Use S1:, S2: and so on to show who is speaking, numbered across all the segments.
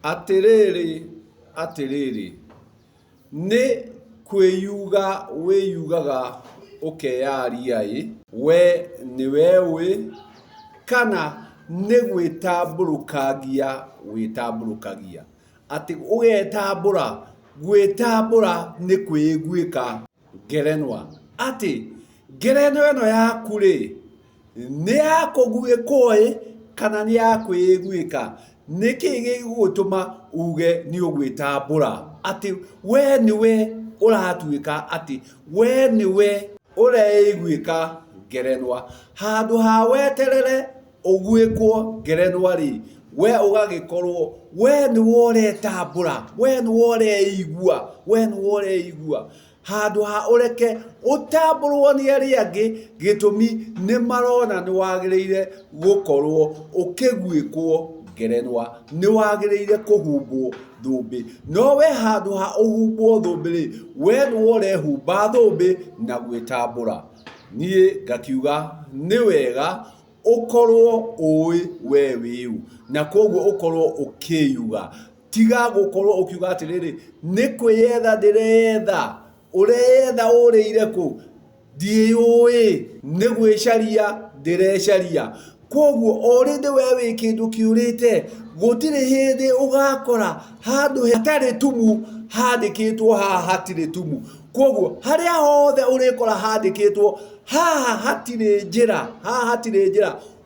S1: Atiriri ni kwiyuga wiyugaga ukeyaria we ni wewe kana ni gwitamburukagia witamburukagia ati ugetambura gwitambura ni kwiguika ngerenwa ati ngerenwa eno yaku ri ni yakugwikwo kana ni yakwiguika niki gigutuma uge ni ugwitambura ati we niwe uratuika ati we niwe ureiguika ngerenwa handu ha weterere ugwikwo ngerenwa ri we ugagikorwo we ni woretambura we ni woreigua handu ha ureke utamburwo ni aria angi gitumi ni marona ni wagiriire gukorwo ukigwikwo ngerenwa ni wagiriire kuhumbwo thumbi no we handu ha uhumbwo thumbi ri we ni worehumba thumbi na gwitambura nie ngakiuga ni wega ukorwo ui we wiu na koguo ukorwo ukiyuga tiga gukorwo ukiuga atiriri ni kwiyetha ndireyetha ureyetha uriire ku ndiui ni gwicaria ndirecaria koguo orinde we wi kindu kiurite gutiri hindi ugakora handu hatari tumu handikitwo haha hatiri tumu koguo haria hothe urikora handikitwo haha hatiri njira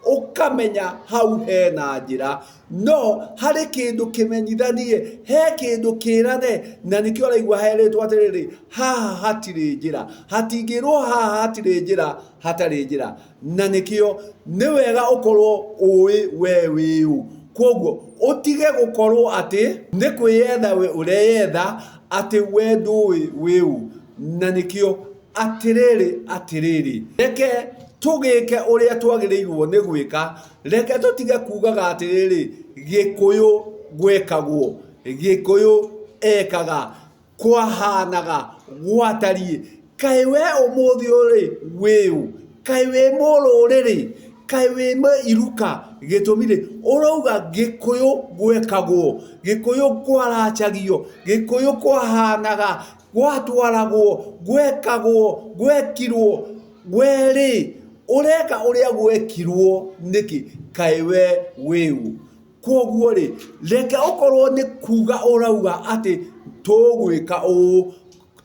S1: ukamenya hau hena njira no hari kindu kimenyithanie he kindu kirane na nikio raigua heretwo atiriri haha hatiri njira hatingirwo haha hatiri njira hatari njira na nikio ni wega ukorwo ui we wiu koguo utige gukorwo ati ni kwiyetha we ureyetha ati we ndui wiu na nikio atiriri reke tugike uria twagiriirwo ni gwika reke tutige kugaga atiriri gikuyu gwekagwo gikuyu ekaga kwahanaga gwatarie kai we umuthi uri wiu kai we mururiri kai we iruka gitumire urauga gikuyu gwekagwo gikuyu kwarachagio gikuyu kwahanaga gwatwaragwo gwekagwo gwekirwo gweri ureka uria gwekirwo niki kai we wiu koguo ri reke ukorwo ni kuga urauga ati tugwika u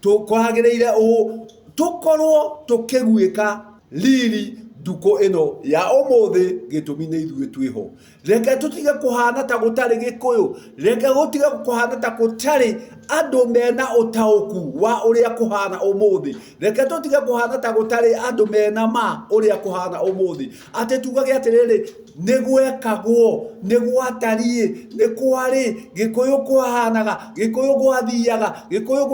S1: tukwagiriire u tukorwo tukigwika riri nduko ino ya umuthi gitumi ni ithuĩ twiho reke tutige kuhana ta gutari gikuyu reke gutige kuhana ta gutari andu mena utauku wa uria kuhana umuthi reke tutige kuhana ta gutari andu mena ma uria kuhana umuthi ati tugage atiriri ni gwekagwo ni gwatarie ni kwari gikuyu kwahanaga gikuyu gwathiaga gikuyu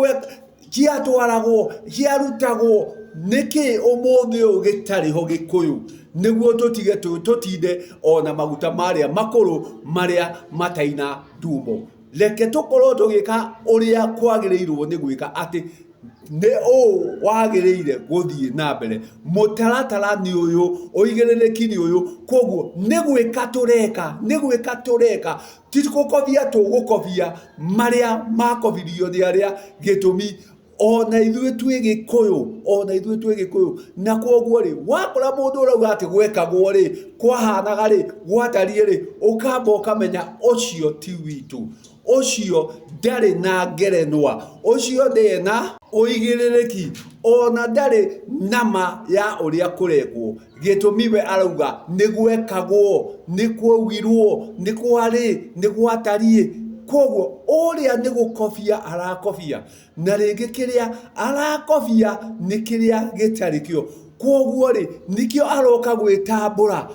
S1: giatwaragwo giarutagwo niki umuthi ugitari ho gikuyu niguo tutige tutinde ona maguta maria makuru maria mataina ndumo reke tukorwo tugika uria kwagiriirwo ni gwika ati ni wagiriire guthie na mbere mutaratara ni uyu uigiririki ni uyu koguo ni gwika tureka titukokobia tugukobia maria makobirio ni aria gitumi ona ithuĩ twĩ gikuyu na koguo ri wakora mundu urauga ati gwekagwo ri kwahanaga ri gwatarie ri ukamba ukamenya ucio ti witu ucio ndari na ngerenwa ucio ndena uigiririki ona ndari nama ya uria kurekwo gitumi we arauga ni gwekagwo ni kwogirwo ni kwari ni gwatarie koguo uria ni gukofia arakofia na ringi kiria arakofia ni kiria gitari kio koguo ri nikio aroka gwitambura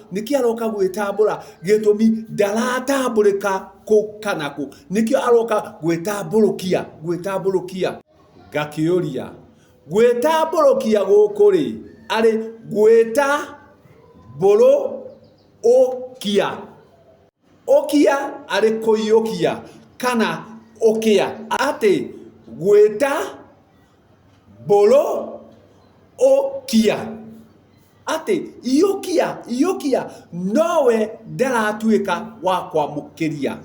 S1: gitumi ndaratamburika kukanaku nikio aroka gwitamburukia gakiuria gwitamburukia gukuri ari gwita buru okia ari kuiokia kana okia ati gwita bolo okia ati iokia nowe ndaratuika wa kwamukiria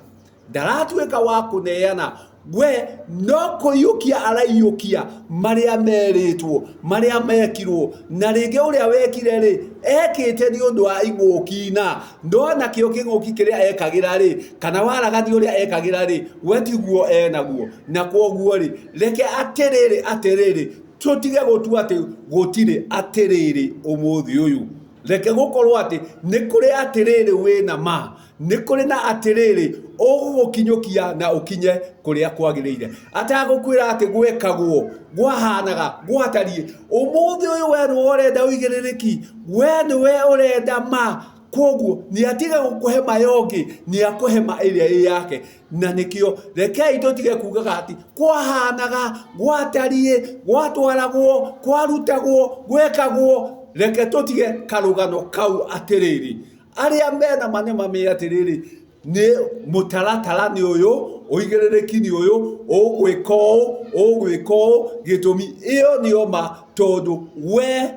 S1: ndaratuĩka wa kũneana, we no kũiyũkia araiyũkia marĩa merĩtwo, marĩa mekirwo. Na rĩngĩ ũrĩa wekire rĩ, ekĩte nĩ ũndũ wa ing'ũki, na ndona kĩo kĩng'ũki kĩrĩa ekagĩra rĩ, kana waragani ũrĩa ekagĩra rĩ, we tiguo enaguo. Na koguo rĩ, reke atĩrĩrĩ tũtige gũtua atĩ gũtirĩ atĩrĩrĩ ũmũthĩ ũyũ. Reke gũkorwo atĩ nĩ kũrĩ atĩrĩrĩ wĩna ma, nĩ kũrĩ na atĩrĩrĩ ũgũkinyũkia na ũkinye kũrĩa kwagĩrĩire. Atagũkwĩra atĩ gwekagwo, gwahanaga, gwatariĩ. Ũmũthĩ ũyũ we nĩwe ũrenda ũigĩrĩrĩki, we nĩwe ũrenda ma. Koguo nĩ atiga gũkũhe ma yongĩ, nĩ akũhe ma ĩrĩa ĩ yake. Na nĩkĩo rekei tũtige kugaga atĩ kwahanaga, gwatariĩ, gwatwaragwo, kwarutagwo, gwekagwo. Reke tũtige karũgano kau atĩrĩrĩ. Arĩa mena manema me atĩrĩrĩ, nĩ mũtaratara nĩ ũyũ, ũigĩrĩrĩki nĩ ũyũ, ũgwĩka ũũ, gĩtũmi ĩyo nĩyo ma, tondũ we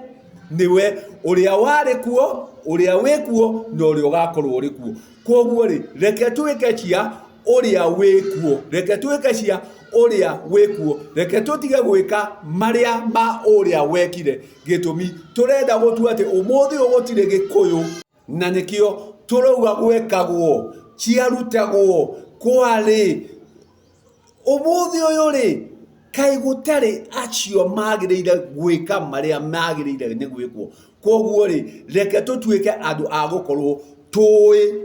S1: nĩwe ũrĩa warĩ kuo, ũrĩa wĩ kuo, na ũrĩa ũgakorwo ũrĩ kuo. Koguo rĩ, reke tuĩke cia ũrĩa wĩ kuo, reke tuĩke cia ũrĩa wĩ kuo, reke tũtige gwĩka marĩa ma ũrĩa wekire, gĩtũmi tũrenda gũtua atĩ ũmũthĩ ũyũ gũtirĩ Gĩkũyũ. Na nĩkĩo tũrauga gwekagwo, ciarutagwo, kwarĩ. Ũmũthĩ ũyũ rĩ, kaĩ gũtarĩ acio magĩrĩire gwĩka marĩa magĩrĩire nĩ gwĩkwo. Koguo rĩ, reke tũtuĩke andũ a gũkorwo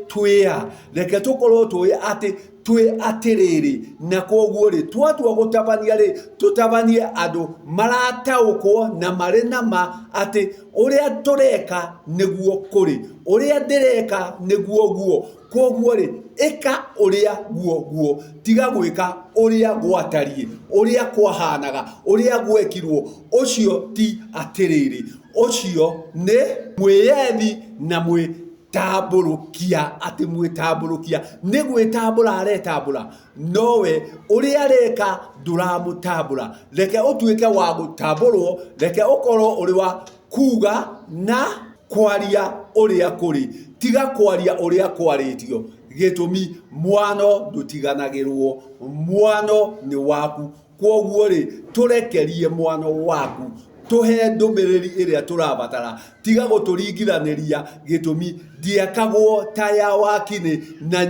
S1: twĩha, reke tũkorwo atĩ twĩ atĩrĩrĩ. Na koguo rĩ, twatua gũtabania rĩ, tũtabanie andũ marataũkwo na marĩ na ma atĩ ũrĩa tũreka nĩguo kũrĩ, ũrĩa ndĩreka nĩguo guo. Koguo rĩ, ĩka ũrĩa guo, tiga gwĩka ũrĩa gwatariĩ, ũrĩa kwahanaga, ũrĩa gwekirwo. Ũcio ti atĩrĩrĩ, ũcio nĩ mwĩyethi na mwĩtambũrũkia. Atĩ mwĩtambũrũkia nĩ gwĩtambũra aretambũra, nowe ũrĩa areka ndũramũtambũra. Reke ũtuĩke wa gũtambũrwo, reke ũkorwo ũrĩ wa kuga na kwaria ũrĩa kũrĩ, tiga kwaria ũrĩa kwarĩtio, gĩtũmi mwano ndũtiganagĩrwo, mwano nĩ waku. Koguo rĩ, tũrekerie mwano waku, tũhe ndũmĩrĩri ĩrĩa tũrabatara, tiga gũtũringithanĩria, gĩtũmi ndiakagwo ta ya wakinĩ na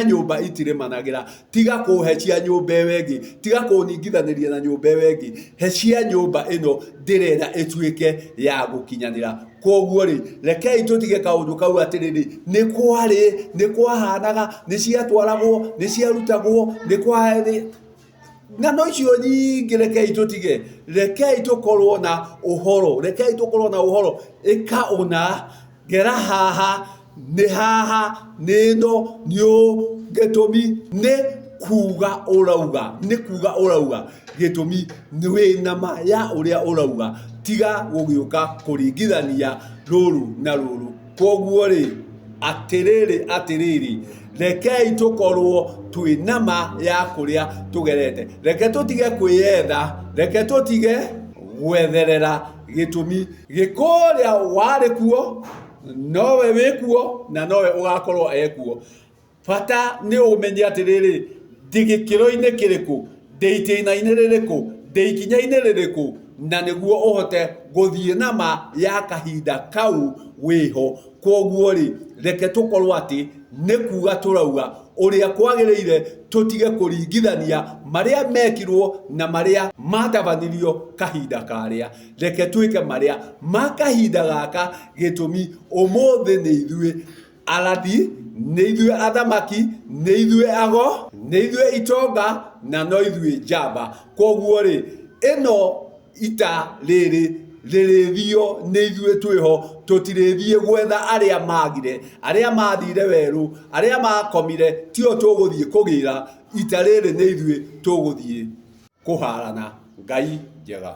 S1: nyũmba itirĩmanagĩra. Tiga kũhe cia nyũmba ĩyo ĩngĩ, tiga kũningithanĩria na nyũmba ĩyo ĩngĩ, he cia nyũmba ĩno ndĩrenda ĩtuĩke ya gũkinyanĩra. Koguo rĩ, rekei tũtige kaũndũ kau atĩrĩrĩ, nĩ kwarĩ, nĩ kwahanaga, nĩ ciatwaragwo, nĩ ciarutagwo, nĩ kwarĩ. Ng'ano icio nyingĩ rekei tũtige, rekei tũkorwo na ũhoro, rekei tũkorwo na ũhoro. Ĩka ũna, gera haha, nĩ haha, nĩ ĩno, nĩ ũũ, gĩtũmi nĩ kuga ũrauga, nĩ kuga ũrauga, gĩtũmi nĩ wĩna ma ya ũrĩa ũrauga, tiga gũgĩũka kũringithania rũrũ na rũrũ. Koguo rĩ, atĩrĩrĩ, rekei tũkorwo twĩna ma ya kũrĩa tũgerete. Reke tũtige kwĩyetha, reke tũtige gwetherera, gĩtũmi Gĩkũyũ ũrĩa warĩ kuo, nowe wĩ kuo, na nowe ũgakorwo ekuo. Bata nĩ ũmenye atĩrĩrĩ, ndĩ gĩkĩro-inĩ kĩrĩkũ, ndĩ itĩna-inĩ rĩrĩkũ, ndĩ ikinya-inĩ rĩrĩkũ, na nĩguo ũhote gũthiĩ na ma ya kahinda kau wĩho. Koguo rĩ, reke tũkorwo atĩ nĩ kuga tũrauga ũrĩa kwagĩrĩire, tũtige kũringithania marĩa mekirwo na marĩa matabanirio kahinda karĩa. Reke tuĩke marĩa ma kahinda gaka, gĩtũmi ũmũthĩ nĩ ithuĩ arathi, nĩ ithuĩ athamaki, nĩ ithuĩ ago, nĩ ithuĩ itonga, na no ithuĩ njamba. Koguo rĩ, ĩno ita rĩrĩ rĩrĩthio nĩ ithuĩ twĩho, tũtirĩthiĩ gwetha arĩa magire, arĩa mathire werũ, arĩa makomire, tio tũgũthiĩ kũgĩra. Ita rĩrĩ nĩ ithuĩ tũgũthiĩ kũharana. Ngai njega.